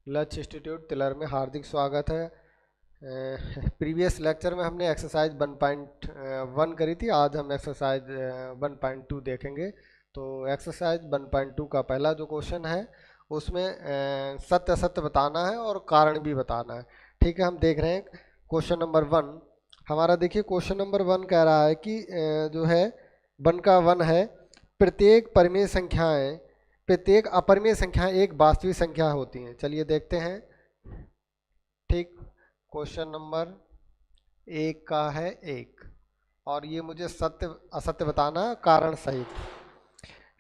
लक्ष्य इंस्टीट्यूट तिलर में हार्दिक स्वागत है। प्रीवियस लेक्चर में हमने एक्सरसाइज 1.1 करी थी। आज हम एक्सरसाइज 1.2 देखेंगे। तो एक्सरसाइज 1.2 का पहला जो क्वेश्चन है उसमें सत्य असत्य बताना है और कारण भी बताना है। ठीक है, हम देख रहे हैं क्वेश्चन नंबर 1 हमारा। देखिए क्वेश्चन नंबर 1 कह रहा है कि जो है 1 का 1 है, प्रत्येक अपरिमेय संख्या एक वास्तविक संख्या होती है। चलिए देखते हैं। ठीक, क्वेश्चन नंबर 1 का है 1 और ये मुझे सत्य असत्य बताना कारण सहित।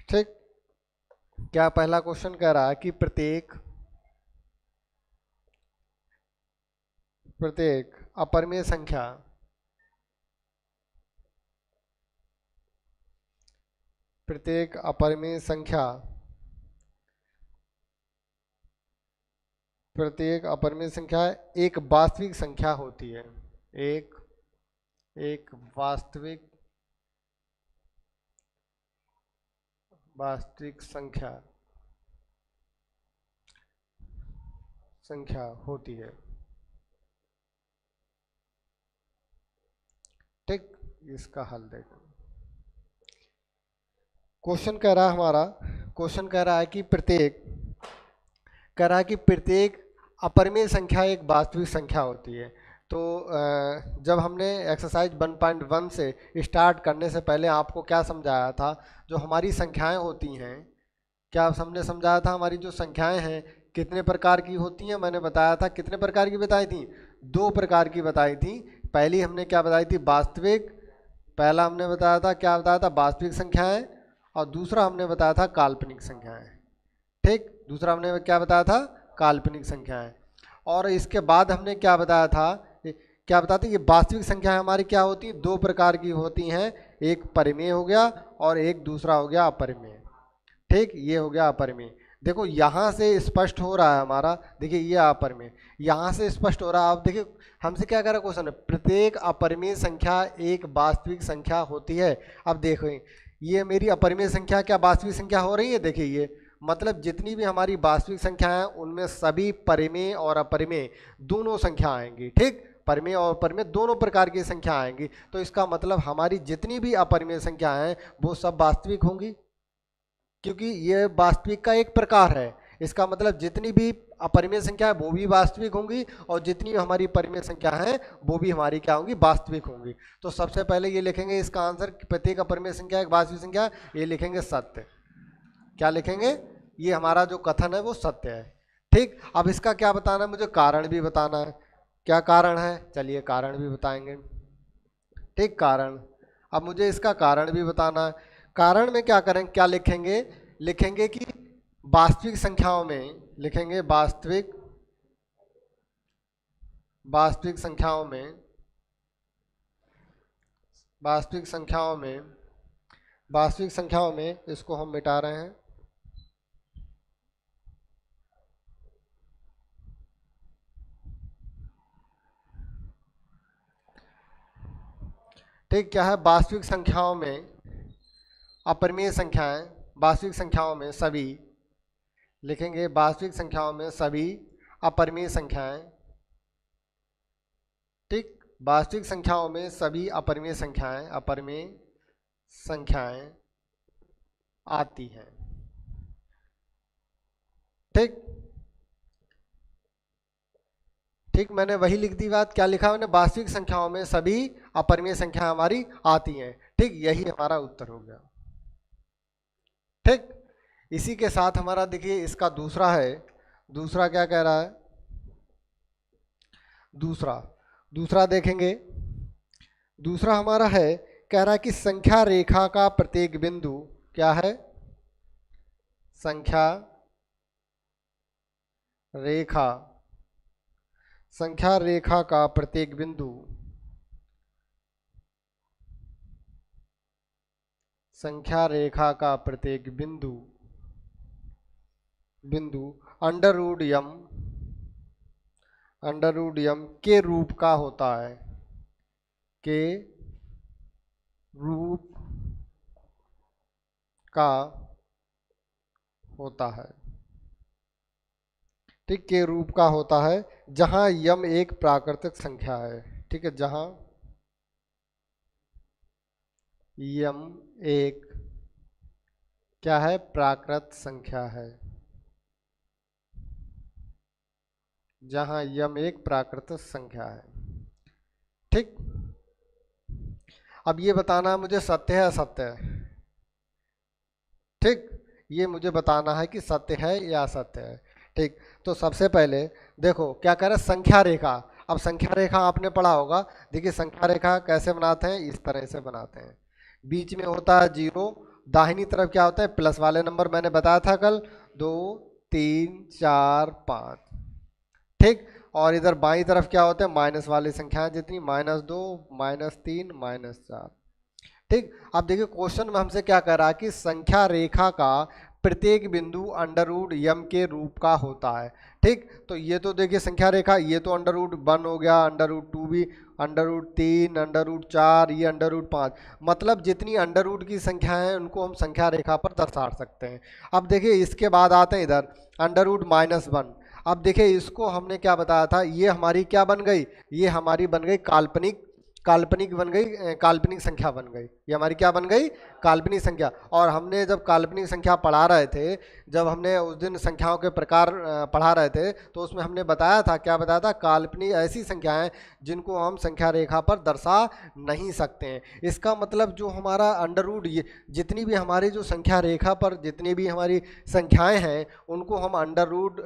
ठीक, क्या पहला क्वेश्चन कह रहा है कि प्रत्येक अपरिमेय संख्या प्रत्येक अपरिमेय संख्या प्रत्येक अपरिमेय संख्या एक वास्तविक संख्या होती है। एक वास्तविक संख्या होती है। ठीक, इसका हल देखो। क्वेश्चन कह रहा है हमारा, क्वेश्चन कह रहा है कि प्रत्येक अपरिमेय संख्या एक वास्तविक संख्या होती है। तो जब हमने एक्सरसाइज 1.1 से स्टार्ट करने से पहले आपको क्या समझाया था, जो हमारी संख्याएं होती हैं, क्या हमने समझाया था हमारी जो संख्याएं हैं कितने प्रकार की होती हैं। मैंने बताया था कितने प्रकार की बताई थी, 2 प्रकार की बताई थी। पहली हमने क्या बताई थी, वास्तविक। पहला हमने बताया था, क्या बताया था, वास्तविक संख्याएं। और दूसरा हमने बताया था काल्पनिक संख्याएं। ठीक, दूसरा हमने क्या बताया था, काल्पनिक संख्याएं। और इसके बाद हमने क्या बताया था, क्या बताते, ये वास्तविक संख्याएं हमारी क्या होती है, 2 प्रकार की होती हैं। एक परिमेय हो गया और एक दूसरा हो गया अपरिमेय। ठीक, ये हो गया अपरिमेय। देखो यहाँ से स्पष्ट हो रहा है हमारा, देखिए ये अपरिमेय, यहाँ से स्पष्ट हो रहा है। आप देखिए हमसे क्या कह रहा है क्वेश्चन, प्रत्येक अपरिमेय संख्या एक वास्तविक संख्या होती है। अब देखो ये मेरी अपरिमेय संख्या क्या वास्तविक संख्या हो रही है। देखिए ये मतलब जितनी भी हमारी वास्तविक संख्या है उनमें सभी परिमेय और अपरिमेय दोनों संख्या आएंगी। ठीक, परिमेय और अपरिमेय दोनों प्रकार की संख्या आएंगी। तो इसका मतलब हमारी जितनी भी अपरिमेय संख्या हैं वो सब वास्तविक होंगी, क्योंकि ये वास्तविक का एक प्रकार है। इसका मतलब जितनी भी अपरिमेय संख्या है वो भी वास्तविक होंगी और जितनी हमारी परिमेय संख्या है वो भी हमारी क्या होंगी, वास्तविक होंगी। तो सबसे पहले ये लिखेंगे इसका आंसर, प्रत्येक अपरिमेय संख्या एक वास्तविक संख्या, ये लिखेंगे सत्य। क्या लिखेंगे, ये हमारा जो कथन है वो सत्य है। ठीक, अब इसका क्या बताना है, मुझे कारण भी बताना है। क्या कारण है, चलिए कारण भी बताएंगे। ठीक, कारण, अब मुझे इसका कारण भी बताना है। कारण में क्या करें, क्या लिखेंगे, लिखेंगे कि वास्तविक संख्याओं में, लिखेंगे वास्तविक संख्याओं में वास्तविक संख्याओं में वास्तविक संख्याओं में इसको हम मिटा रहे हैं। ठीक, क्या है, वास्तविक संख्याओं में अपरिमेय संख्याएं, वास्तविक संख्याओं में सभी, लिखेंगे वास्तविक संख्याओं में सभी अपरिमेय संख्याएं। ठीक, वास्तविक संख्याओं में सभी अपरिमेय संख्याएं आती हैं। ठीक, ठीक, मैंने वही लिख दी बात। क्या लिखा मैंने, वास्तविक संख्याओं में सभी अपरिमेय संख्या हमारी आती हैं। ठीक, यही हमारा उत्तर हो गया। ठीक, इसी के साथ हमारा देखिए इसका दूसरा है। दूसरा क्या कह रहा है, दूसरा दूसरा देखेंगे। दूसरा हमारा है, कह रहा है कि संख्या रेखा का प्रत्येक बिंदु, क्या है, संख्या रेखा संख्या रेखा का प्रत्येक बिंदु, संख्या रेखा का प्रत्येक बिंदु बिंदु अंडर रूट यम के रूप का होता है, के रूप का होता है। ठीक, के रूप का होता है जहां यम एक प्राकृतिक संख्या है। ठीक है, जहां यम एक क्या है, प्राकृत संख्या है। जहां यम एक प्राकृतिक संख्या है। ठीक, अब ये बताना है मुझे सत्य है असत्य है। ठीक, ये मुझे बताना है कि सत्य है या असत्य है। ठीक, तो सबसे पहले देखो क्या करें, संख्या रेखा। अब संख्या रेखा आपने पढ़ा होगा। देखिए संख्या रेखा कैसे बनाते हैं, इस तरह से बनाते हैं। बीच में होता है जीरो, दाहिनी तरफ क्या होता है, प्लस वाले नंबर मैंने बताया था कल, 2 3 4 5। ठीक, और इधर बाई तरफ क्या होते हैं, माइनस वाली संख्याएं जितनी, -2 -3 -4। ठीक, अब देखिए क्वेश्चन में हमसे क्या कह रहा है कि संख्या रेखा का प्रत्येक बिंदु अंडर रूट यम के रूप का होता है। ठीक, तो ये तो देखिए संख्या रेखा, ये तो अंडर रूट 1 हो गया, अंडर रूट 2 भी, अंडर रूट 3, अंडर रूट 4, ये अंडर रूट 5। मतलब जितनी अंडर रूट की संख्या है उनको हम संख्या रेखा पर दर्शा सकते हैं। अब देखिए इसके बाद आते हैं इधर अंडर रूट -1। अब देखिए इसको हमने क्या बताया था, ये हमारी क्या बन गई, ये हमारी बन गई काल्पनिक, काल्पनिक बन गई, काल्पनिक संख्या बन गई। ये हमारी क्या बन गई, काल्पनिक संख्या। और हमने जब काल्पनिक संख्या पढ़ा रहे थे, जब हमने उस दिन संख्याओं के प्रकार पढ़ा रहे थे, तो उसमें हमने बताया था, क्या बताया था, काल्पनिक ऐसी संख्याएं जिनको हम संख्या रेखा पर दर्शा नहीं सकते हैं। इसका मतलब जो हमारा अंडर रूट, ये जितनी भी हमारी जो संख्या रेखा पर जितनी भी हमारी संख्याएं हैं उनको हम अंडर रूट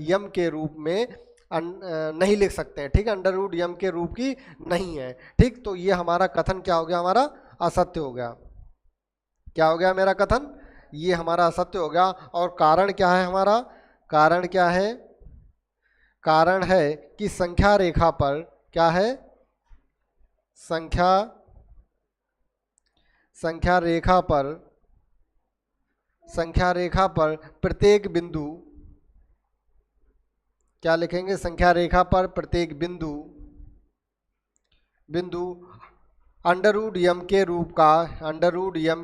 यम के रूप में नहीं लिख सकते हैं। ठीक है, अंडर रूट यम के रूप की नहीं है। ठीक, तो ये हमारा कथन क्या हो गया, हमारा असत्य हो गया। क्या हो गया मेरा कथन, ये हमारा असत्य हो गया। और कारण क्या है हमारा, कारण क्या है, कारण है कि संख्या रेखा पर क्या है, संख्या रेखा पर, संख्या रेखा पर प्रत्येक बिंदु, क्या लिखेंगे, संख्या रेखा पर प्रत्येक बिंदु अंडर रूट यम के रूप का, अंडर रूट यम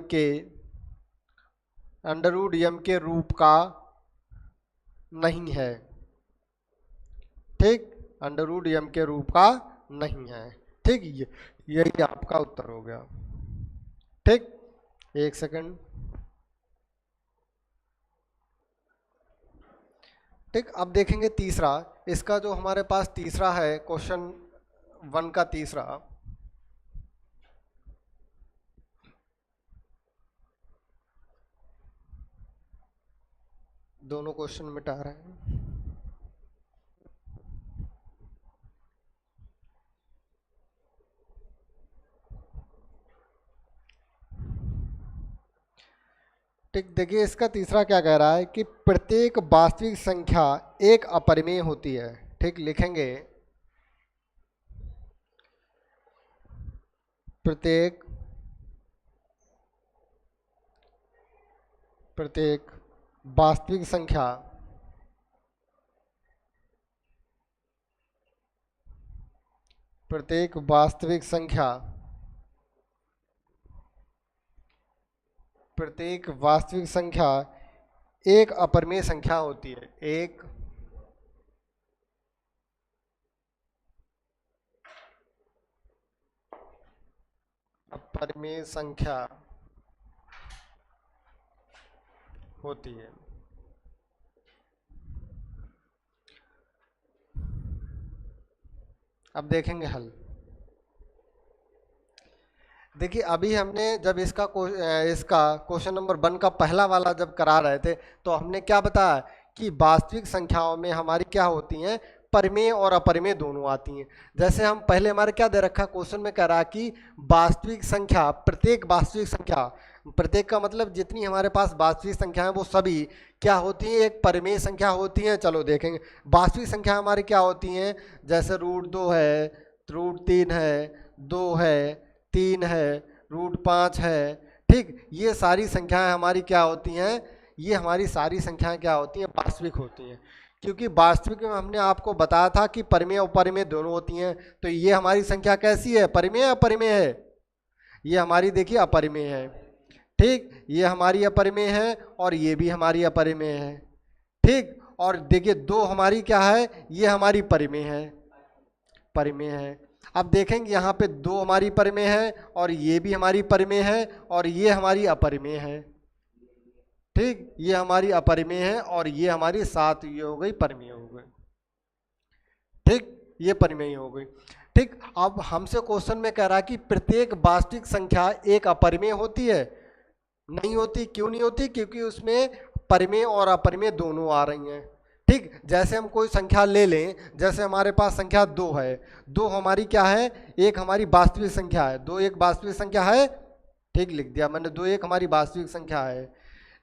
के रूप का नहीं है। ठीक, अंडर रूट यम के रूप का नहीं है। ठीक, यही आपका उत्तर हो गया। ठीक, एक सेकंड। ठीक, अब देखेंगे तीसरा, इसका जो हमारे पास तीसरा है, क्वेश्चन 1 का तीसरा, दोनों क्वेश्चन मिटा रहे हैं। ठीक, देखिए इसका तीसरा क्या कह रहा है कि प्रत्येक वास्तविक संख्या एक अपरिमेय होती है। ठीक, लिखेंगे प्रत्येक वास्तविक संख्या एक अपरिमेय संख्या होती है। एक अपरिमेय संख्या होती है। अब देखेंगे हल। देखिए अभी हमने जब इसका क्वेश्चन नंबर 1 का पहला वाला जब करा रहे थे, तो हमने क्या बताया कि वास्तविक संख्याओं में हमारी क्या होती हैं, परिमेय और अपरिमेय दोनों आती हैं। जैसे हम पहले हमारे क्या दे रखा, क्वेश्चन में कह रहा कि वास्तविक संख्या, प्रत्येक वास्तविक संख्या, प्रत्येक का मतलब जितनी हमारे पास वास्तविक संख्या है वो सभी क्या होती हैं, एक परिमेय संख्या होती हैं। चलो देखेंगे वास्तविक संख्या हमारी क्या होती हैं, जैसे √2 है, √3 है, 2 है, 3 है, √5 है। ठीक, ये सारी संख्याएं हमारी क्या होती हैं, ये हमारी सारी संख्याएं क्या होती हैं, वास्तविक होती हैं। क्योंकि वास्तविक में हमने आपको बताया था कि परिमेय और अपरिमेय दोनों होती हैं। तो ये हमारी संख्या कैसी है, परिमेय या अपरिमेय है, ये हमारी देखिए अपरिमेय है। ठीक, ये हमारी अपरिमेय है और ये भी हमारी अपरिमेय है। ठीक, और देखिए 2 हमारी क्या है, ये हमारी परिमेय है, परिमेय है। अब देखेंगे यहाँ पे 2 हमारी परिमेय है और ये भी हमारी परिमेय है और ये हमारी अपरिमेय है। ठीक, ये हमारी अपरिमेय है और ये हमारी 7 ये हो गई परिमेय हो गई। ठीक, ये परिमेय हो गई। ठीक, अब हमसे क्वेश्चन में कह रहा है कि प्रत्येक वास्तविक संख्या एक अपरिमेय होती है? नहीं होती। क्यों नहीं होती? क्योंकि उसमें परिमेय और अपरिमेय दोनों आ रही हैं। ठीक, जैसे हम कोई संख्या ले लें, जैसे हमारे पास संख्या 2 है, 2 हमारी क्या है, एक हमारी वास्तविक संख्या है, 2 एक वास्तविक संख्या है। ठीक, लिख दिया मैंने, 2 एक हमारी वास्तविक संख्या है,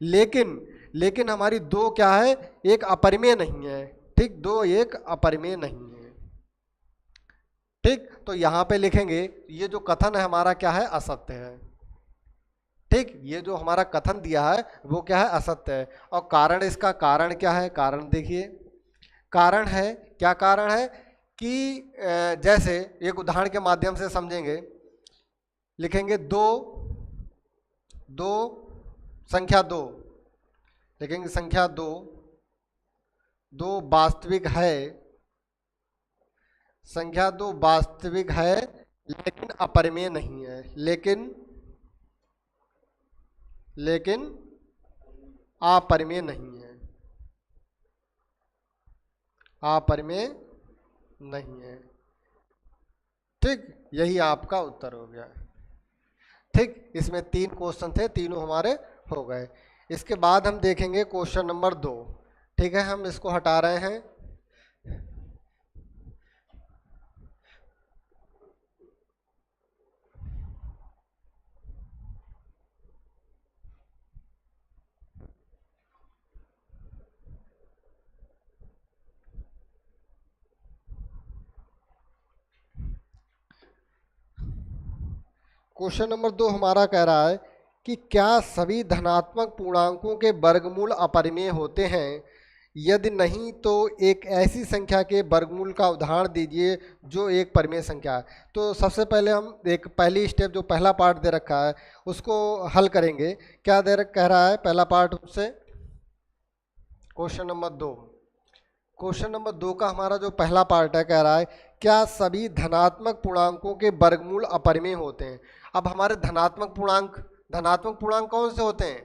लेकिन हमारी 2 क्या है, एक अपरिमेय नहीं है। ठीक, 2 एक अपरिमेय नहीं है। ठीक, तो यहाँ पे लिखेंगे ये जो कथन है हमारा क्या है, असत्य है। ठीक, ये जो हमारा कथन दिया है वो क्या है, असत्य है। और कारण, इसका कारण क्या है, कारण देखिए, कारण है, क्या कारण है कि जैसे एक उदाहरण के माध्यम से समझेंगे। लिखेंगे 2 संख्या 2, लिखेंगे संख्या 2 वास्तविक है, संख्या 2 वास्तविक है लेकिन अपरिमेय नहीं है, लेकिन अपरिमेय नहीं है, अपरिमेय नहीं है। ठीक, यही आपका उत्तर हो गया। ठीक, इसमें 3 क्वेश्चन थे, तीनों हमारे हो गए। इसके बाद हम देखेंगे क्वेश्चन नंबर 2। ठीक है, हम इसको हटा रहे हैं। क्वेश्चन नंबर 2 हमारा कह रहा है कि क्या सभी धनात्मक पूर्णांकों के वर्गमूल अपरिमेय होते हैं? यदि नहीं तो एक ऐसी संख्या के वर्गमूल का उदाहरण दीजिए जो एक परिमेय संख्या है। तो सबसे पहले हम एक पहली स्टेप, जो पहला पार्ट दे रखा है उसको हल करेंगे। क्या कह रहा है पहला पार्ट उससे, क्वेश्चन नंबर 2, क्वेश्चन नंबर 2 का हमारा जो पहला पार्ट है, कह रहा है क्या सभी धनात्मक पूर्णांकों के वर्गमूल अपरिमेय होते हैं? अब हमारे धनात्मक पूर्णांक कौन से होते हैं?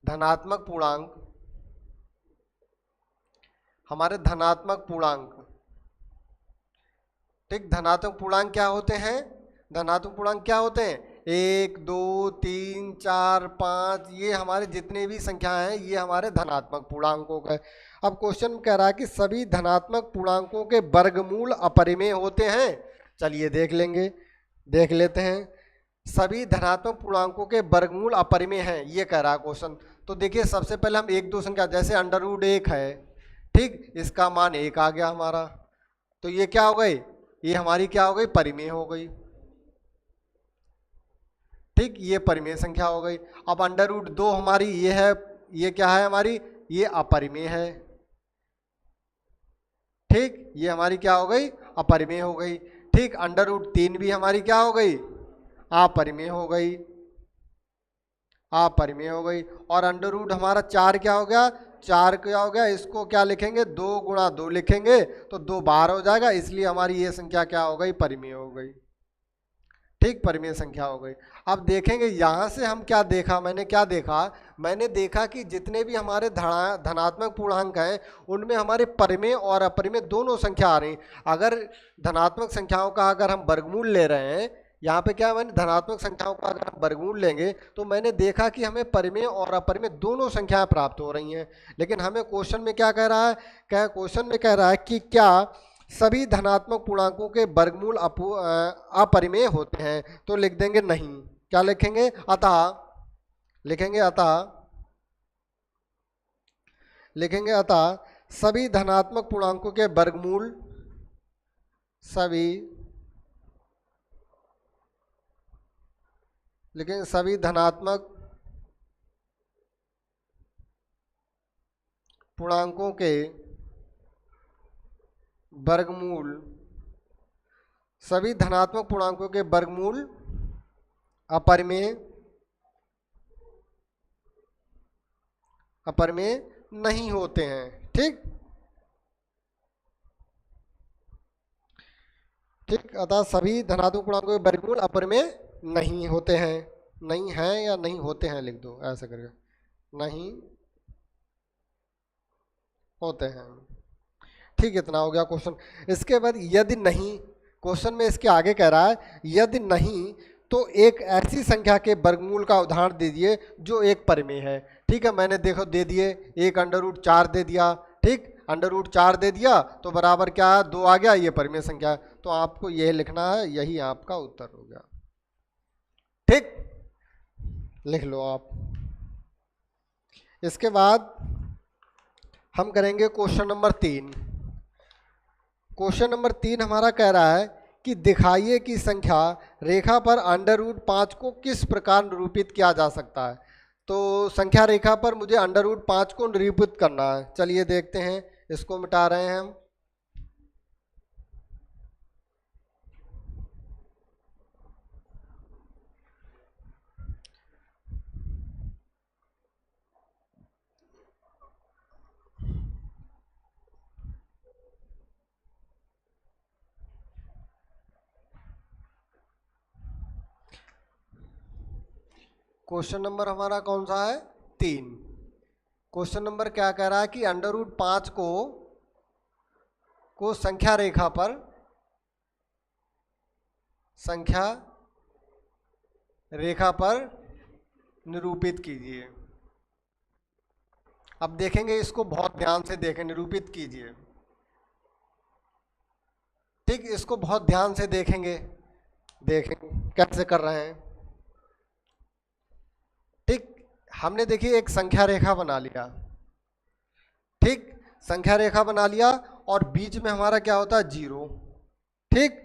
धनात्मक पूर्णांक, हमारे धनात्मक पूर्णांक। ठीक, धनात्मक पूर्णांक क्या होते हैं? धनात्मक पूर्णांक क्या होते हैं? 1 2 3 4 5, ये हमारे जितने भी संख्या हैं ये हमारे धनात्मक पूर्णांकों का। अब क्वेश्चन कह रहा है कि सभी धनात्मक पूर्णांकों के वर्गमूल अपरिमेय होते हैं। चलिए देख लेते हैं। सभी धनात्मक पूर्णांकों के वर्गमूल अपरिमेय हैं, ये कह रहा है क्वेश्चन। तो देखिए सबसे पहले हम 1 2 संख्या, जैसे √1 है, ठीक, इसका मान 1 आ गया हमारा, तो ये क्या हो गई, ये हमारी क्या हो गई, परिमेय हो गई। ठीक, ये परिमेय संख्या हो गई। अब √2 हमारी ये है, ये क्या है हमारी, ये अपरिमेय है। ठीक, ये हमारी क्या हो गई, अपरिमेय हो गई। ठीक, √3 भी हमारी क्या हो गई, अपरिमेय हो गई, अपरिमेय हो गई। और अंडर हमारा 4 क्या हो गया, 4 क्या हो गया, इसको क्या लिखेंगे, 2 × 2 लिखेंगे तो 2 बार हो जाएगा, इसलिए हमारी ये संख्या क्या हो गई, परिमेय हो गई। ठीक, परिमेय संख्या हो गई। अब देखेंगे यहाँ से हम क्या देखा, मैंने देखा कि जितने भी हमारे धनात्मक पूर्णांक हैं उनमें हमारे परिमेय और अपरिमेय दोनों संख्या आ रही। अगर धनात्मक संख्याओं का अगर हम वर्गमूल ले रहे हैं, यहाँ पे क्या, मैंने धनात्मक संख्याओं का अगर हम वर्गमूल लेंगे तो मैंने देखा कि हमें परिमेय और अपरिमेय दोनों संख्याएं प्राप्त हो रही हैं। लेकिन हमें क्वेश्चन में क्या कह रहा है, क्वेश्चन में कह रहा है कि क्या सभी धनात्मक पूर्णांकों के वर्गमूल अपरिमेय होते हैं? तो लिख देंगे नहीं। क्या लिखेंगे, अतः सभी धनात्मक पूर्णांकों के वर्गमूल, सभी धनात्मक पूर्णांकों के वर्गमूल, सभी धनात्मक पूर्णांकों के वर्गमूल अपरिमेय नहीं होते हैं। ठीक ठीक, अतः सभी धनात्मक पूर्णांकों के वर्गमूल अपरिमेय नहीं होते हैं। नहीं हैं या नहीं होते हैं लिख दो ऐसा करके, नहीं होते हैं। ठीक, इतना हो गया क्वेश्चन। इसके बाद यदि नहीं, क्वेश्चन में इसके आगे कह रहा है यदि नहीं तो एक ऐसी संख्या के वर्गमूल का उदाहरण दीजिए जो एक परिमेय है। ठीक है, मैंने देखो दे दिए, एक √4 दे दिया। ठीक, √4 दे दिया तो बराबर क्या है, 2 आ गया, ये परिमेय संख्या है। तो आपको यह लिखना है, यही आपका उत्तर हो गया। ठीक, लिख लो आप। इसके बाद हम करेंगे क्वेश्चन नंबर 3। क्वेश्चन नंबर 3 हमारा कह रहा है कि दिखाइए कि संख्या रेखा पर √5 को किस प्रकार निरूपित किया जा सकता है। तो संख्या रेखा पर मुझे √5 को निरूपित करना है। चलिए देखते हैं, इसको मिटा रहे हैं हम। क्वेश्चन नंबर हमारा कौन सा है, 3। क्वेश्चन नंबर क्या कह रहा है कि √5 को संख्या रेखा पर, संख्या रेखा पर निरूपित कीजिए। अब देखेंगे, इसको बहुत ध्यान से देखें, निरूपित कीजिए। ठीक, इसको बहुत ध्यान से देखेंगे, देखेंगे कैसे कर रहे हैं। ठीक, हमने देखिए एक संख्या रेखा बना लिया। ठीक, संख्या रेखा बना लिया और बीच में हमारा क्या होता है, 0। ठीक,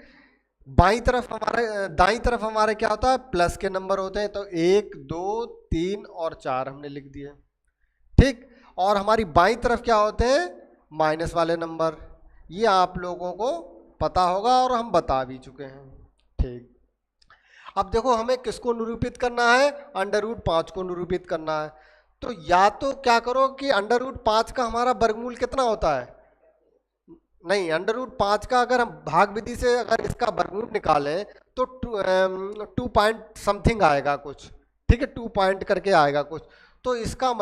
बाई तरफ हमारे, दाई तरफ हमारे क्या होता है, प्लस के नंबर होते हैं। तो 1 2 3 और 4 हमने लिख दिए। ठीक, और हमारी बाई तरफ क्या होते हैं, माइनस वाले नंबर। ये आप लोगों को पता होगा और हम बता भी चुके हैं। ठीक, अब देखो हमें किसको निरूपित करना है, √5 को निरूपित करना है। तो या तो क्या करो कि √5 का हमारा वर्गमूल कितना होता है, नहीं, √5 का अगर हम भाग विधि से अगर इसका वर्गमूल निकालें तो 2 पॉइंट समथिंग आएगा कुछ। ठीक है, 2 पॉइंट करके आएगा कुछ। तो इसका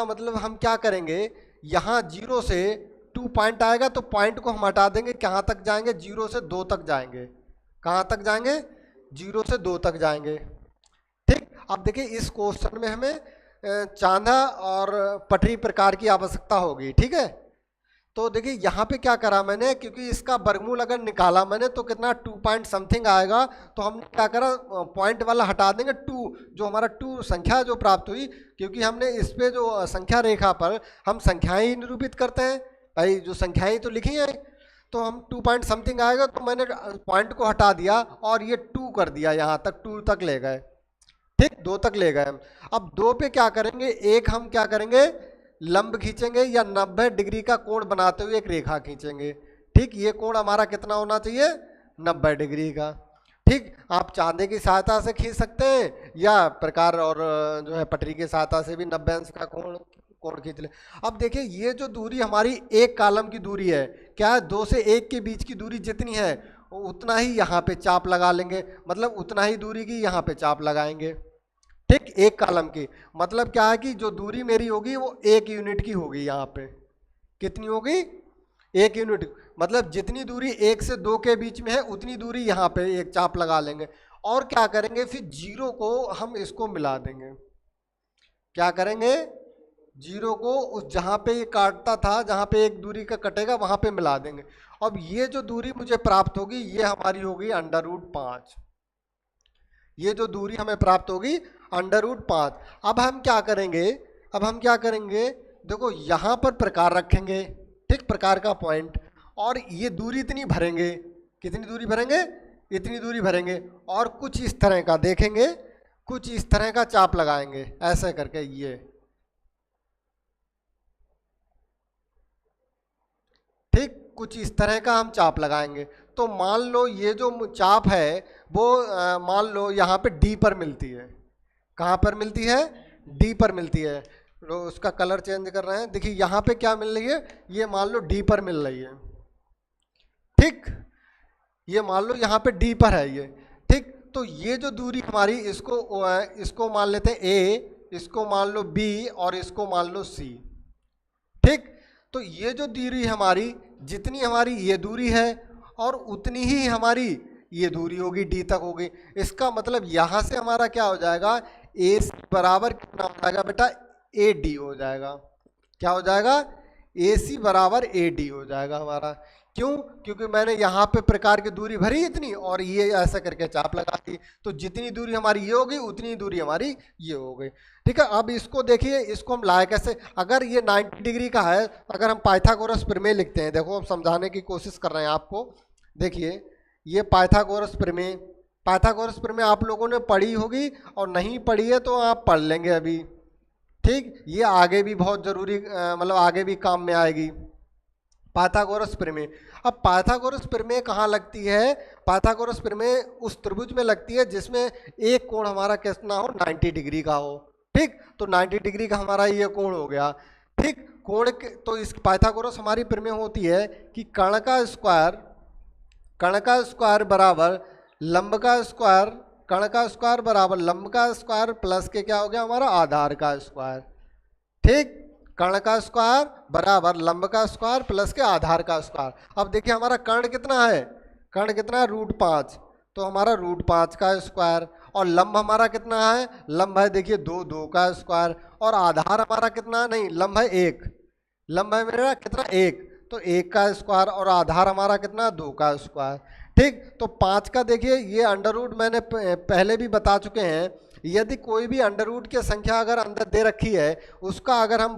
मतलब हम क्या करेंगे, यहाँ 0 से 2 पॉइंट आएगा तो पॉइंट को हम हटा देंगे, कहाँ तक जाएंगे, 0 से 2 तक जाएंगे। कहाँ तक जाएंगे, 0 से 2 तक जाएंगे। ठीक, अब देखिए इस क्वेश्चन में हमें चांदा और पटरी प्रकार की आवश्यकता होगी। ठीक है, तो देखिए यहाँ पे क्या करा मैंने, क्योंकि इसका वर्गमूल अगर निकाला मैंने तो कितना 2 पॉइंट समथिंग आएगा। तो हमने क्या करा, पॉइंट वाला हटा देंगे, 2 जो हमारा 2 संख्या जो प्राप्त हुई, क्योंकि हमने इस पे जो संख्या रेखा पर हम संख्याएं ही निरूपित करते हैं भाई, जो संख्याएं तो लिखी हैं। तो हम 2 पॉइंट समथिंग आएगा, तो मैंने पॉइंट को हटा दिया और ये 2 कर दिया, यहाँ तक 2 तक ले गए। ठीक, 2 तक ले गए हम। अब 2 पे क्या करेंगे, एक हम क्या करेंगे, लंब खींचेंगे या 90 डिग्री का कोण बनाते हुए एक रेखा खींचेंगे। ठीक, ये कोण हमारा कितना होना चाहिए, 90 डिग्री का। ठीक, आप चांदे की सहायता से खींच सकते हैं या प्रकार और जो है पटरी की सहायता से भी 90 अंश का कोण खींच ले। अब देखिए ये जो दूरी हमारी एक कॉलम की दूरी है, क्या है, 2 से 1 के बीच की दूरी जितनी है उतना ही यहाँ पे चाप लगा लेंगे, मतलब उतना ही दूरी की यहाँ पे चाप लगाएंगे। ठीक, एक कॉलम की मतलब क्या है कि जो दूरी मेरी होगी वो 1 यूनिट की होगी। यहाँ पे कितनी होगी, 1 यूनिट, मतलब जितनी दूरी 1 से 2 के बीच में है उतनी दूरी यहाँ पे एक चाप लगा लेंगे। और क्या करेंगे, फिर 0 को हम इसको मिला देंगे। क्या करेंगे, 0 को उस जहाँ पे ये काटता था, जहाँ पे एक दूरी का कटेगा वहाँ पे मिला देंगे। अब ये जो दूरी मुझे प्राप्त होगी ये हमारी होगी √5। ये जो दूरी हमें प्राप्त होगी √5। अब हम क्या करेंगे, देखो यहाँ पर प्रकार रखेंगे। ठीक, प्रकार का पॉइंट, और ये दूरी इतनी भरेंगे, कितनी दूरी भरेंगे, इतनी दूरी भरेंगे, और कुछ इस तरह का देखेंगे, कुछ इस तरह का चाप लगाएंगे ऐसे करके। ये ठीक, कुछ इस तरह का हम चाप लगाएंगे। तो मान लो ये जो चाप है वो मान लो यहाँ पे D पर मिलती है। कहाँ पर मिलती है, D पर मिलती है। उसका कलर चेंज कर रहे हैं। देखिए यहाँ पे क्या मिल रही है, ये मान लो डी पर मिल रही है, ठीक, ये मान लो यहाँ पे डी पर है ये, ठीक। तो ये जो दूरी हमारी, इसको मान लेते हैं ए, इसको मान लो बी और इसको मान लो सी, ठीक। तो ये जो दूरी हमारी, जितनी हमारी ये दूरी है और उतनी ही हमारी ये दूरी होगी, डी तक होगी। इसका मतलब यहाँ से हमारा क्या हो जाएगा, ए बराबर कितना हो जाएगा बेटा, ए डी हो जाएगा। क्या हो जाएगा, ए सी बराबर ए डी हो जाएगा हमारा। क्यों, क्योंकि मैंने यहाँ पे प्रकार की दूरी भरी इतनी और ये ऐसा करके चाप लगा दी, तो जितनी दूरी हमारी ये होगी उतनी दूरी हमारी ये हो गई, ठीक है। अब इसको देखिए, इसको हम लाए कैसे, अगर ये 90 डिग्री का है, अगर हम पाइथागोरस प्रमेय लिखते हैं, देखो हम समझाने की कोशिश कर रहे हैं आपको। देखिए ये पाइथागोरस प्रमेय, पाइथागोरस प्रमेय आप लोगों ने पढ़ी होगी और नहीं पढ़ी है तो आप पढ़ लेंगे अभी, ठीक। ये आगे भी बहुत जरूरी, मतलब आगे भी काम में आएगी पाइथागोरस प्रमेय। अब पाइथागोरस प्रमेय कहाँ लगती है, पाइथागोरस प्रमेय उस त्रिभुज में लगती है जिसमें एक कोण हमारा कितना हो, 90 डिग्री का हो, ठीक। तो 90 डिग्री का हमारा ये कोण हो गया, ठीक। कोण तो इस पाइथागोरस हमारी प्रमेय होती है कि कर्ण का स्क्वायर बराबर लंब का स्क्वायर, कर्ण का स्क्वायर बराबर लंब का स्क्वायर प्लस के क्या हो गया हमारा, आधार का स्क्वायर, ठीक। कर्ण का स्क्वायर बराबर लंब का स्क्वायर प्लस के आधार का स्क्वायर। अब देखिए हमारा कर्ण कितना है, कर्ण कितना है, √5, तो हमारा √5 का स्क्वायर, और लंब हमारा कितना है, लंब है देखिए 2 का स्क्वायर, और आधार हमारा कितना है, नहीं लंब है 1, लंब है मेरा कितना 1, तो 1 का स्क्वायर, और आधार हमारा कितना 2 का स्क्वायर, ठीक। तो 5 का देखिए ये अंडर रूट मैंने पहले भी बता चुके हैं, यदि कोई भी अंडर रूट की संख्या अगर अंदर दे रखी है, उसका अगर हम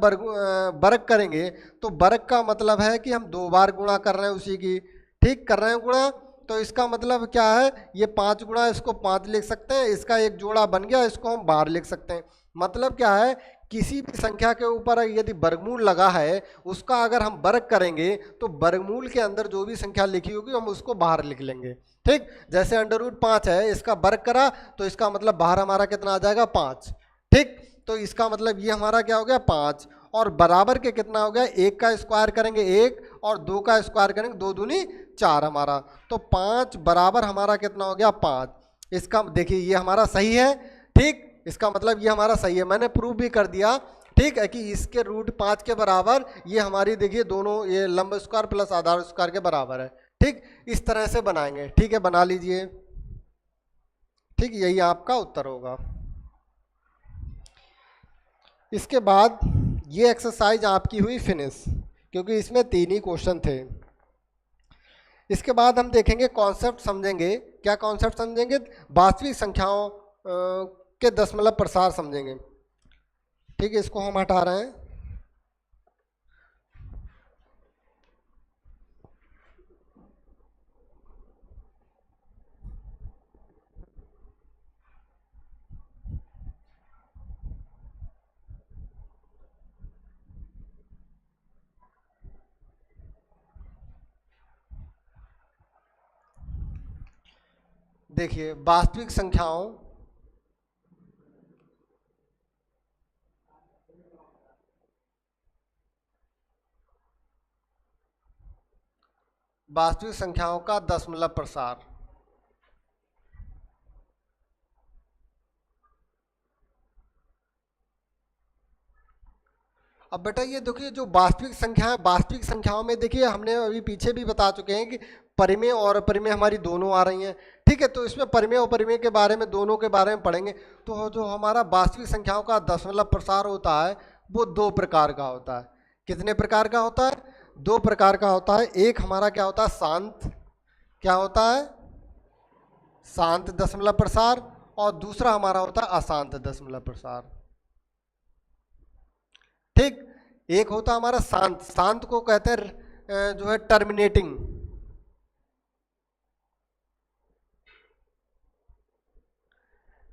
वर्ग करेंगे, तो वर्ग का मतलब है कि हम 2 बार गुणा कर रहे हैं उसी की, ठीक, कर रहे हैं गुणा। तो इसका मतलब क्या है, ये 5 गुणा, इसको 5 लिख सकते हैं, इसका एक जोड़ा बन गया, इसको हम बाहर लिख सकते हैं। मतलब क्या है, किसी भी संख्या के ऊपर यदि वर्गमूल लगा है, उसका अगर हम वर्ग करेंगे तो वर्गमूल के अंदर जो भी संख्या लिखी होगी हम उसको बाहर लिख लेंगे, ठीक। जैसे √5 है, इसका वर्ग करा तो इसका मतलब बाहर हमारा कितना आ जाएगा, 5, ठीक। तो इसका मतलब ये हमारा क्या हो गया, 5, और बराबर के कितना हो गया, 1 का स्क्वायर करेंगे 1 और 2 का स्क्वायर करेंगे 2 दूनी 4 हमारा, तो 5 बराबर हमारा कितना हो गया, 5। इसका देखिए ये हमारा सही है, ठीक, इसका मतलब ये हमारा सही है, मैंने प्रूव भी कर दिया, ठीक है, कि इसके √5 के बराबर ये हमारी देखिए दोनों ये लंब स्क्वायर प्लस आधार स्क्वायर के बराबर है, ठीक। इस तरह से बनाएंगे, ठीक है, बना लीजिए, ठीक, यही आपका उत्तर होगा। इसके बाद ये एक्सरसाइज आपकी हुई फिनिश, क्योंकि इसमें 3 ही क्वेश्चन थे। इसके बाद हम देखेंगे कॉन्सेप्ट समझेंगे, क्या कॉन्सेप्ट समझेंगे, वास्तविक संख्याओं के दशमलव प्रसार समझेंगे, ठीक है। इसको हम हटा रहे हैं। देखिए वास्तविक संख्याओं का दशमलव प्रसार। अब बेटा ये देखिए जो वास्तविक संख्याओं में देखिए हमने अभी पीछे भी बता चुके हैं कि परिमेय और अपरिमेय हमारी दोनों आ रही हैं, ठीक है। तो इसमें परिमेय और अपरिमेय के बारे में, दोनों के बारे में पढ़ेंगे। तो जो हमारा वास्तविक संख्याओं का दशमलव प्रसार होता है वो 2 प्रकार का होता है। कितने प्रकार का होता है, 2 प्रकार का होता है। एक हमारा क्या होता है, शांत, क्या होता है, शांत दशमलव प्रसार, और दूसरा हमारा होता है अशांत दशमलव प्रसार, ठीक। एक होता हमारा शांत, शांत को कहते हैं जो है टर्मिनेटिंग,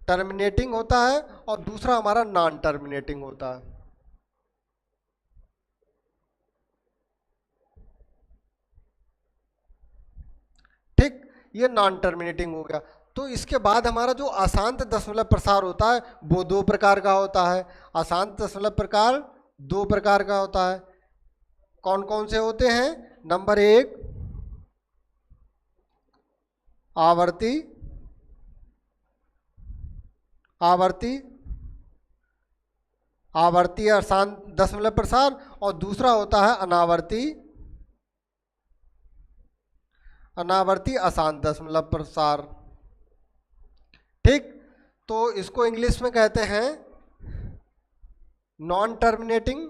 टर्मिनेटिंग होता है, और दूसरा हमारा नॉन टर्मिनेटिंग होता है, ठीक। ये नॉन टर्मिनेटिंग हो गया। तो इसके बाद हमारा जो अशांत दशमलव प्रसार होता है वो दो प्रकार का होता है। अशांत दशमलव प्रकार दो प्रकार का होता है। कौन कौन से होते हैं? नंबर एक, आवर्ती आवर्ती आवर्ती अशांत दशमलव प्रसार, और दूसरा होता है अनावर्ती अशांत दशमलव प्रसार। ठीक, तो इसको इंग्लिश में कहते हैं non terminating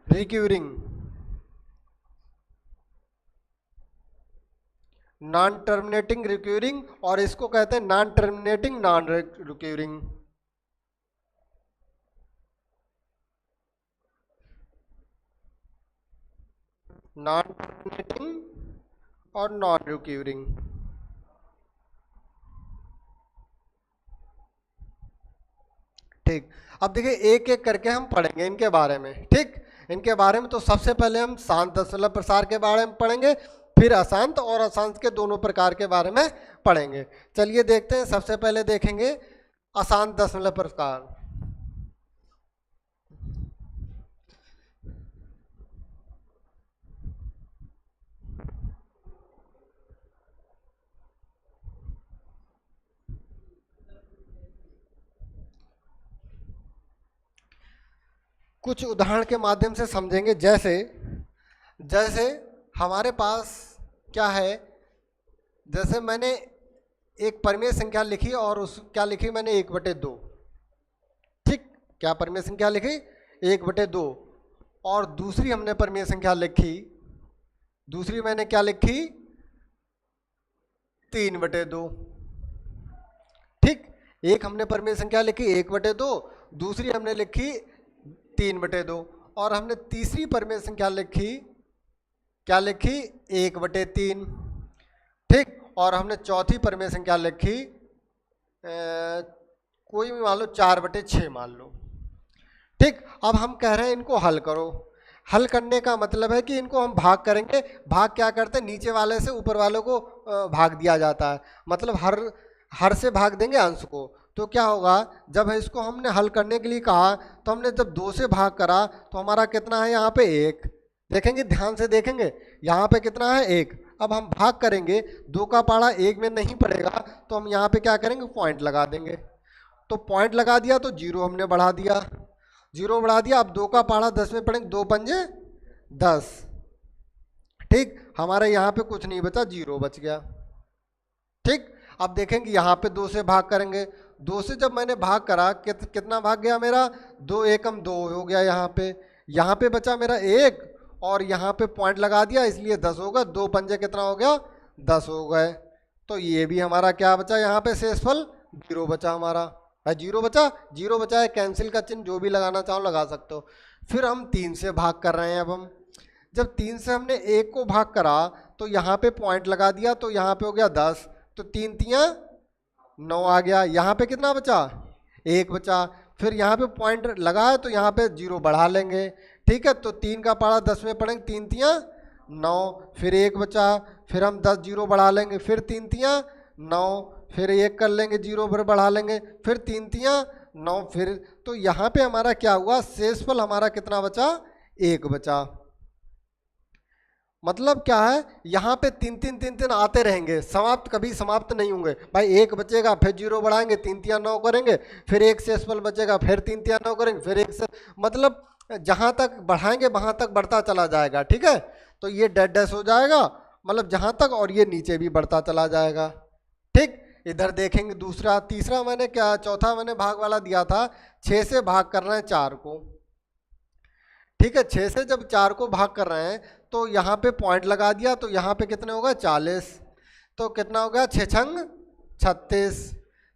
recurring, non terminating recurring, और इसको कहते हैं non terminating non recurring. Non terminating और नॉन रिक्यूरिंग। ठीक, अब देखिए एक एक करके हम पढ़ेंगे इनके बारे में। ठीक, इनके बारे में तो सबसे पहले हम शांत दशमलव प्रसार के बारे में पढ़ेंगे, फिर अशांत और अशांत के दोनों प्रकार के बारे में पढ़ेंगे। चलिए देखते हैं, सबसे पहले देखेंगे अशांत दशमलव प्रसार। कुछ उदाहरण के माध्यम से समझेंगे। जैसे जैसे हमारे पास क्या है, जैसे मैंने एक परिमेय संख्या लिखी और उस क्या लिखी मैंने 1/2। ठीक, क्या परिमेय संख्या लिखी 1/2, और दूसरी हमने परिमेय संख्या लिखी, दूसरी मैंने क्या लिखी 3/2। ठीक, एक हमने परिमेय संख्या लिखी 1/2, दूसरी हमने लिखी 3/2, और हमने तीसरी परिमेय संख्या लिखी, क्या लिखी 1/3। ठीक, और हमने चौथी परिमेय संख्या लिखी कोई भी मान लो 4/6 मान लो। ठीक, अब हम कह रहे हैं इनको हल करो। हल करने का मतलब है कि इनको हम भाग करेंगे। भाग क्या करते हैं, नीचे वाले से ऊपर वाले को भाग दिया जाता है, मतलब हर से भाग देंगे अंश को। तो क्या होगा, जब इसको हमने हल करने के लिए कहा तो हमने जब 2 से भाग करा तो हमारा कितना है यहाँ पे 1। देखेंगे, ध्यान से देखेंगे, यहाँ पे कितना है 1। अब हम भाग करेंगे, 2 का पाड़ा 1 में नहीं पड़ेगा, तो हम यहाँ पे क्या करेंगे, पॉइंट लगा देंगे। तो पॉइंट लगा दिया तो 0 हमने बढ़ा दिया, 0 बढ़ा दिया। अब 2 का पाड़ा 10 में पड़ेंगे, 2 पंजे 10। ठीक, हमारे यहाँ पे कुछ नहीं बचा, 0 बच गया। ठीक, अब देखेंगे यहाँ पे 2 से भाग करेंगे, 2 से जब मैंने भाग करा कितना भाग गया मेरा, 2 एकम 2 हो गया। यहाँ पे बचा मेरा 1, और यहाँ पे पॉइंट लगा दिया इसलिए 10 होगा। 2 पंजे कितना हो गया, 10 हो गए। तो ये भी हमारा क्या बचा, यहाँ पे शेषफल 0 बचा हमारा है। 0 बचा है, कैंसिल का चिन्ह जो भी लगाना चाहो लगा सकते हो। फिर हम 3 से भाग कर रहे हैं। अब हम जब 3 से हमने 1 को भाग करा तो यहाँ पे पॉइंट लगा दिया, तो यहाँ पे हो गया 10, तो 3 तियाँ 9 आ गया। यहाँ पे कितना बचा, 1 बचा। फिर यहाँ पे पॉइंट लगा है तो यहाँ पे 0 बढ़ा लेंगे। ठीक है, तो 3 का पाड़ा 10 में पड़ेंगे, 3 तियाँ 9, फिर 1 बचा। फिर हम 10 0 बढ़ा लेंगे, फिर 3 तियाँ 9, फिर 1 कर लेंगे, 0 पर बढ़ा लेंगे, फिर 3 तियाँ 9। फिर तो यहाँ पे हमारा क्या हुआ, शेषफल हमारा कितना बचा, 1 बचा। मतलब क्या है, यहाँ पे 3 आते रहेंगे, कभी समाप्त नहीं होंगे भाई। 1 बचेगा, फिर 0 बढ़ाएंगे, 3 तियाँ 9 करेंगे, फिर 1 शेषफल बचेगा, फिर 3 तियाँ 9 करेंगे, फिर 1 से, मतलब जहाँ तक बढ़ाएंगे वहाँ तक बढ़ता चला जाएगा। ठीक है, तो ये डैश हो जाएगा, मतलब जहाँ तक, और ये नीचे भी बढ़ता चला जाएगा। ठीक, इधर देखेंगे दूसरा, तीसरा मैंने क्या, चौथा मैंने भाग वाला दिया था, 6 से भाग कर रहे हैं 4 को। ठीक है, 6 से जब 4 को भाग कर रहे हैं तो यहाँ पे पॉइंट लगा दिया, तो यहाँ पे कितने होगा 40। तो कितना हो गया, 6 छंग 36।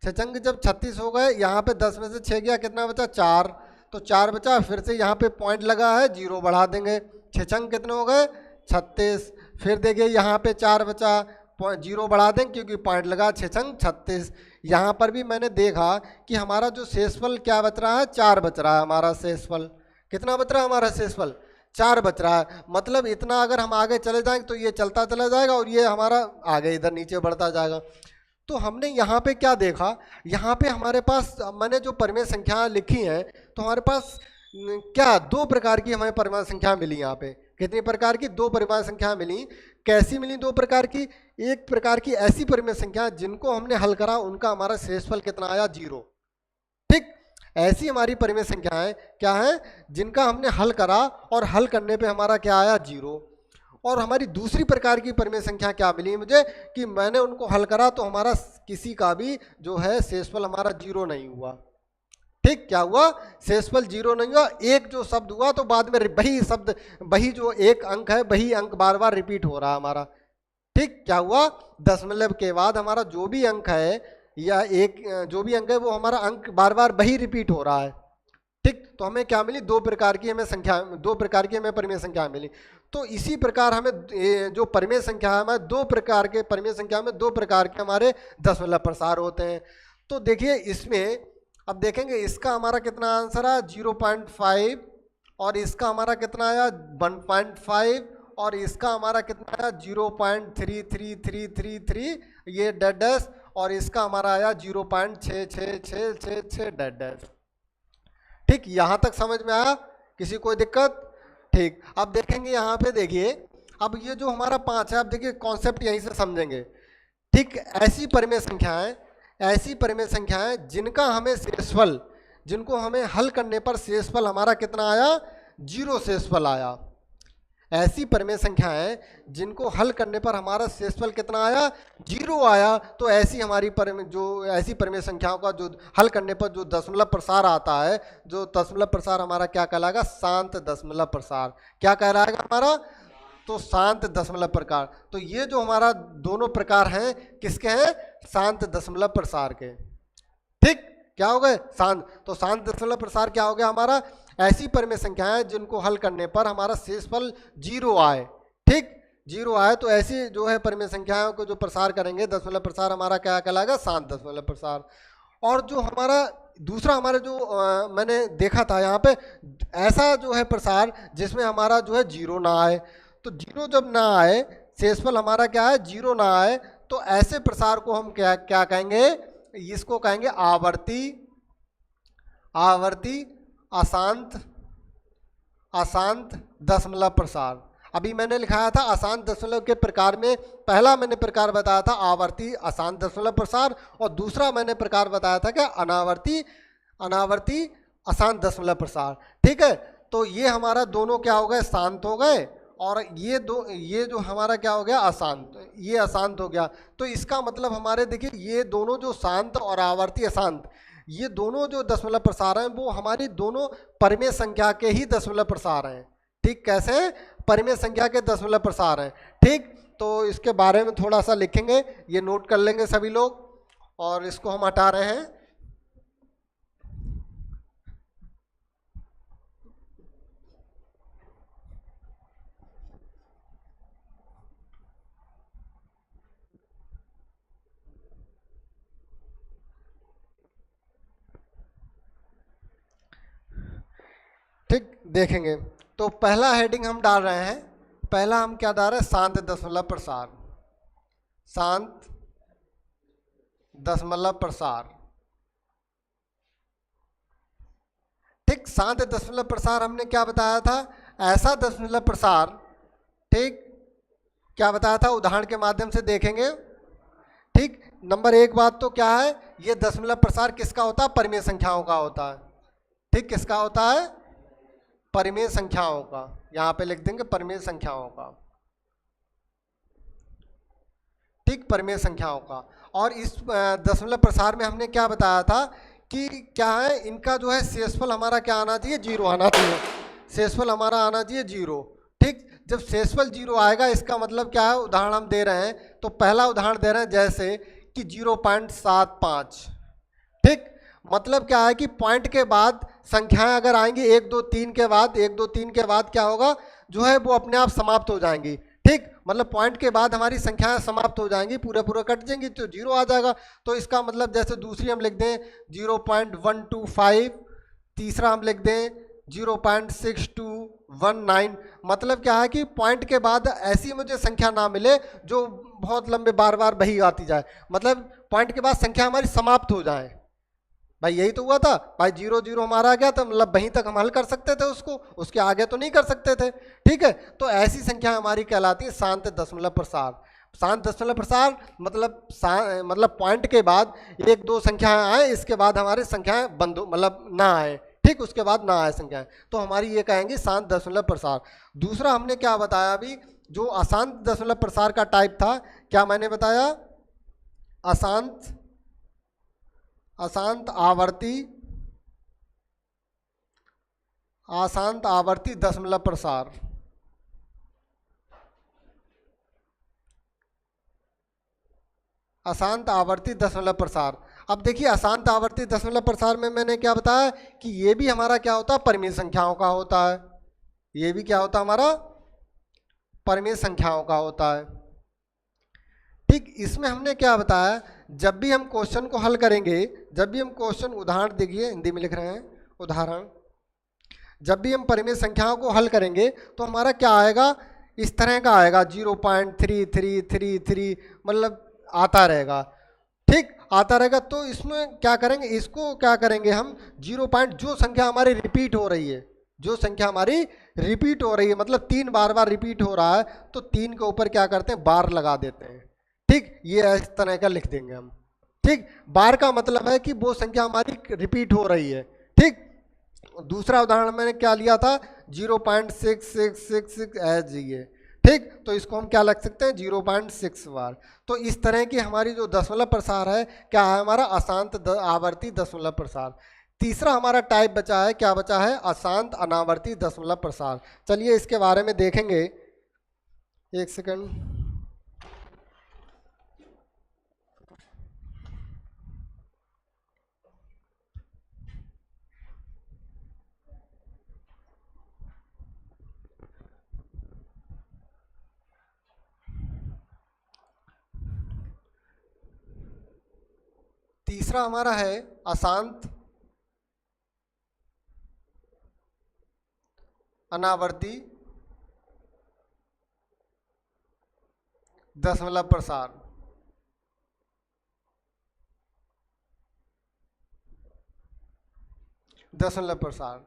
6 छंग जब 36 हो गए, यहाँ पे 10 में से 6 गया, कितना बचा 4, तो 4 बचा। फिर से यहाँ पे पॉइंट लगा है, 0 बढ़ा देंगे, 6 छंग कितने हो गए 36। फिर देखिए यहाँ पे 4 बचा, 0 बढ़ा देंगे क्योंकि पॉइंट लगा, 6 छंग 36। यहाँ पर भी मैंने देखा कि हमारा जो शेषफल क्या बच रहा है, 4 बच रहा है हमारा शेषफल। कितना बच रहा है हमारा शेषफल, 4 बच रहा है, मतलब इतना अगर हम आगे चले जाएंगे तो ये चलता चला जाएगा और ये हमारा आगे इधर नीचे बढ़ता जाएगा। तो हमने यहाँ पे क्या देखा, यहाँ पे हमारे पास मैंने जो परिमेय संख्या लिखी हैं तो हमारे पास क्या 2 प्रकार की हमें परिमेय संख्या मिली। यहाँ पे कितनी प्रकार की? 2 परिमेय संख्या मिली। कैसी मिली 2 प्रकार की? एक प्रकार की ऐसी परिमेय संख्या जिनको हमने हल करा उनका हमारा शेषफल कितना आया? 0। ठीक, ऐसी हमारी परिमेय संख्याएं क्या है जिनका हमने हल करा और हल करने पे हमारा क्या आया? 0। और हमारी दूसरी प्रकार की परिमेय संख्या क्या मिली मुझे कि मैंने उनको हल करा तो हमारा किसी का भी जो है शेषफल हमारा 0 नहीं हुआ। ठीक, क्या हुआ? शेषफल 0 नहीं हुआ। एक जो शब्द हुआ तो बाद में वही शब्द, वही जो एक अंक है वही अंक बार बार रिपीट हो रहा है हमारा। ठीक, क्या हुआ? दशमलव के बाद हमारा जो भी अंक है या एक जो भी अंक है वो हमारा अंक बार बार वही रिपीट हो रहा है। ठीक, तो हमें क्या मिली? 2 प्रकार की हमें संख्या, 2 प्रकार की हमें परिमेय संख्या मिली। तो इसी प्रकार हमें जो परिमेय संख्या है हमारे 2 प्रकार के परिमेय संख्या में 2 प्रकार के हमारे दशमलव प्रसार होते हैं। तो देखिए इसमें अब देखेंगे इसका हमारा कितना आंसर आया? 0.5 और इसका हमारा कितना आया? 1.5 और इसका हमारा कितना आया? 0.3333 ये डैश और इसका हमारा आया 0.6666 डैश। ठीक, यहाँ तक समझ में आया? किसी कोई दिक्कत? ठीक, अब देखेंगे यहाँ पे देखिए, अब ये जो हमारा 5 है, अब देखिए कॉन्सेप्ट यहीं से समझेंगे। ठीक, ऐसी परिमेय संख्याएं जिनका हमें शेषफल, जिनको हमें हल करने पर शेषफल हमारा कितना आया? 0 शेषफल आया। ऐसी परिमेय संख्याएं जिनको हल करने पर हमारा शेषफल कितना आया? 0 आया। तो ऐसी हमारी ऐसी परिमेय संख्याओं का जो हल करने पर जो दशमलव प्रसार आता है, जो दशमलव प्रसार हमारा क्या कहलाएगा? शांत दशमलव प्रसार। क्या कहलाएगा हमारा? तो शांत दशमलव प्रकार। तो ये जो हमारा दोनों प्रकार हैं किसके हैं? शांत दशमलव प्रसार के। ठीक, क्या हो गए? शांत। तो शांत दशमलव प्रसार क्या हो गया हमारा? ऐसी परिमेय संख्याएं जिनको हल करने पर हमारा शेषफल 0 आए। ठीक, 0 आए तो ऐसी जो है परिमेय संख्याओं को जो प्रसार करेंगे दशमलव प्रसार हमारा क्या कहलाएगा? शांत दशमलव प्रसार। और जो हमारा दूसरा हमारा जो मैंने देखा था यहाँ पे, ऐसा जो है प्रसार जिसमें हमारा जो है 0 ना आए। तो 0 जब ना आए, शेषफल हमारा क्या है? 0 ना आए, तो ऐसे प्रसार को हम क्या क्या कहेंगे? इसको कहेंगे आवर्ती अशांत दशमलव प्रसार। अभी मैंने लिखाया था अशांत दशमलव के प्रकार में, पहला मैंने प्रकार बताया था आवर्ती अशांत दशमलव प्रसार और दूसरा मैंने प्रकार बताया था क्या? अनावर्ती अशांत दशमलव प्रसार। ठीक है, तो ये हमारा दोनों क्या हो गए? शांत हो गए। और ये जो हमारा क्या हो गया? अशांत। ये अशांत हो गया। तो इसका मतलब हमारे देखिए ये दोनों जो शांत और आवर्ती अशांत, ये दोनों जो दशमलव प्रसार हैं वो हमारी दोनों परिमेय संख्या के ही दशमलव प्रसार हैं। ठीक, कैसे? परिमेय संख्या के दशमलव प्रसार हैं। ठीक, तो इसके बारे में थोड़ा सा लिखेंगे, ये नोट कर लेंगे सभी लोग। और इसको हम हटा रहे हैं। ठीक, देखेंगे तो पहला हेडिंग हम डाल रहे हैं, पहला हम क्या डाल रहे हैं? शांत दशमलव प्रसार। शांत दशमलव प्रसार। ठीक, शांत दशमलव प्रसार हमने क्या बताया था? ऐसा दशमलव प्रसार। ठीक, क्या बताया था? उदाहरण के माध्यम से देखेंगे। ठीक, नंबर 1 बात तो क्या है? ये दशमलव प्रसार किसका होता है? परिमेय संख्याओं का होता है। ठीक, किसका होता है? परिमेय संख्याओं का। यहां पे लिख देंगे परिमेय संख्याओं का। ठीक, परिमेय संख्याओं का। और इस दशमलव प्रसार में हमने क्या बताया था कि क्या है? इनका जो है शेषफल हमारा क्या आना चाहिए? 0 आना चाहिए। शेषफल हमारा आना चाहिए 0। ठीक, जब शेषफल 0 आएगा इसका मतलब क्या है? उदाहरण हम दे रहे हैं, तो पहला उदाहरण दे रहे हैं जैसे कि 0.75। ठीक, मतलब क्या है कि पॉइंट के बाद संख्याएं अगर आएंगी 1 2 3 के बाद, 1 2 3 के बाद क्या होगा? जो है वो अपने आप समाप्त हो जाएंगी। ठीक, मतलब पॉइंट के बाद हमारी संख्याएं समाप्त हो जाएंगी, पूरा कट जाएंगी तो 0 आ जाएगा। तो इसका मतलब जैसे दूसरी हम लिख दें 0.125, तीसरा हम लिख दें 0.6219। मतलब क्या है कि पॉइंट के बाद ऐसी मुझे संख्या ना मिले जो बहुत लंबे बार बार वही आती जाए, मतलब पॉइंट के बाद संख्या हमारी समाप्त हो जाए। भाई यही तो हुआ था भाई, 0 0 हमारा आ गया तो मतलब वहीं तक हम हल कर सकते थे उसको, उसके आगे तो नहीं कर सकते थे। ठीक है, तो ऐसी संख्या हमारी कहलाती है शांत दशमलव प्रसार। शांत दशमलव प्रसार मतलब पॉइंट के बाद एक दो संख्याएं आए, इसके बाद हमारी संख्याएं बंद मतलब ना आए, ठीक, उसके बाद ना आए संख्याएं, तो हमारी ये कहेंगे शांत दशमलव प्रसार। दूसरा हमने क्या बताया अभी, जो अशांत दशमलव प्रसार का टाइप था, क्या मैंने बताया, अशांत आवर्ती दशमलव प्रसार। अशांत आवर्ती दशमलव प्रसार। अब देखिए अशांत आवर्ती दशमलव प्रसार में मैंने क्या बताया कि ये भी हमारा क्या होता है, परिमेय संख्याओं का होता है। ये भी क्या होता है हमारा, परिमेय संख्याओं का होता है। ठीक, इसमें हमने क्या बताया, जब भी हम क्वेश्चन को हल करेंगे, जब भी हम क्वेश्चन, उदाहरण देखिए हिंदी में लिख रहे हैं उदाहरण, जब भी हम परिमेय संख्याओं को हल करेंगे तो हमारा क्या आएगा, इस तरह का आएगा 0.3333 मतलब आता रहेगा। ठीक, आता रहेगा, तो इसमें क्या करेंगे, इसको क्या करेंगे हम, 0 जो संख्या हमारी रिपीट हो रही है, जो संख्या हमारी रिपीट हो रही है, मतलब 3 बार बार रिपीट हो रहा है, तो 3 के ऊपर क्या करते हैं, बार लगा देते हैं। ठीक, ये इस तरह का लिख देंगे हम। ठीक, बार का मतलब है कि वो संख्या हमारी रिपीट हो रही है। ठीक, दूसरा उदाहरण मैंने क्या लिया था, 0.6666 एज ये। ठीक, तो इसको हम क्या लग सकते हैं, 0.6 बार। तो इस तरह की हमारी जो दशमलव प्रसार है, क्या है हमारा, अशांत आवर्ती दशमलव प्रसार। तीसरा हमारा टाइप बचा है, क्या बचा है, अशांत अनावर्ती दशमलव प्रसार। चलिए इसके बारे में देखेंगे, एक सेकंड। तीसरा हमारा है अशांत अनावर्ती दशमलव प्रसार। दशमलव प्रसार,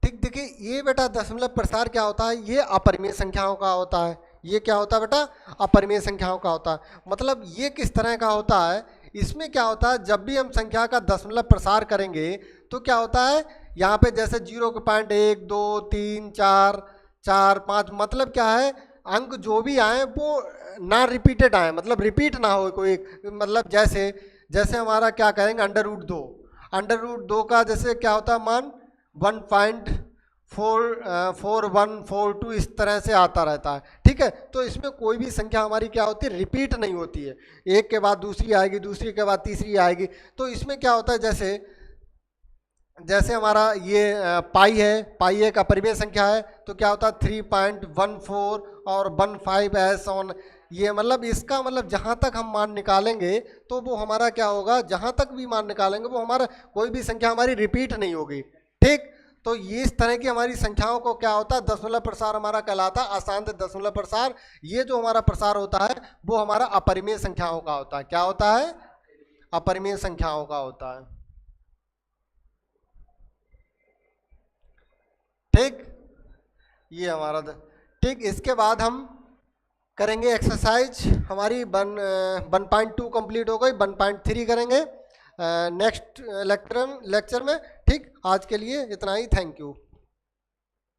ठीक, देखिए ये बेटा दशमलव प्रसार क्या होता है, ये अपरिमेय संख्याओं का होता है। ये क्या होता है बेटा, अपरिमेय संख्याओं का होता है। मतलब ये किस तरह का होता है, इसमें क्या होता है, जब भी हम संख्या का दशमलव प्रसार करेंगे तो क्या होता है, यहाँ पे जैसे 0.1 2 3 4 4 5, मतलब क्या है, अंक जो भी आए वो ना रिपीटेड आए, मतलब रिपीट ना हो कोई, मतलब जैसे जैसे हमारा क्या करेंगे, अंडर रूट 2 का जैसे क्या होता है मान 1.4142 इस तरह से आता रहता है। ठीक है, तो इसमें कोई भी संख्या हमारी क्या होती है, रिपीट नहीं होती है, एक के बाद दूसरी आएगी, दूसरी के बाद तीसरी आएगी। तो इसमें क्या होता है, जैसे जैसे हमारा ये पाई है, पाई एक अपरिमेय संख्या है, तो क्या होता है 3.14 और 15 ऐसा ऑन, ये मतलब इसका मतलब जहाँ तक हम मान निकालेंगे तो वो हमारा क्या होगा, जहाँ तक भी मान निकालेंगे वो हमारा कोई भी संख्या हमारी रिपीट नहीं होगी। ठीक, तो ये इस तरह की हमारी संख्याओं को क्या होता है, दशमलव प्रसार हमारा कहलाता है अशांत दशमलव प्रसार। ये जो हमारा प्रसार होता है वो हमारा अपरिमेय संख्याओं का होता है। क्या होता है, अपरिमेय संख्याओं का होता है। ठीक, ये हमारा ठीक, इसके बाद हम करेंगे एक्सरसाइज हमारी 1.2 कंप्लीट हो गई, 1.3 करेंगे नेक्स्ट लेक्चर में। ठीक, आज के लिए इतना ही, थैंक यू।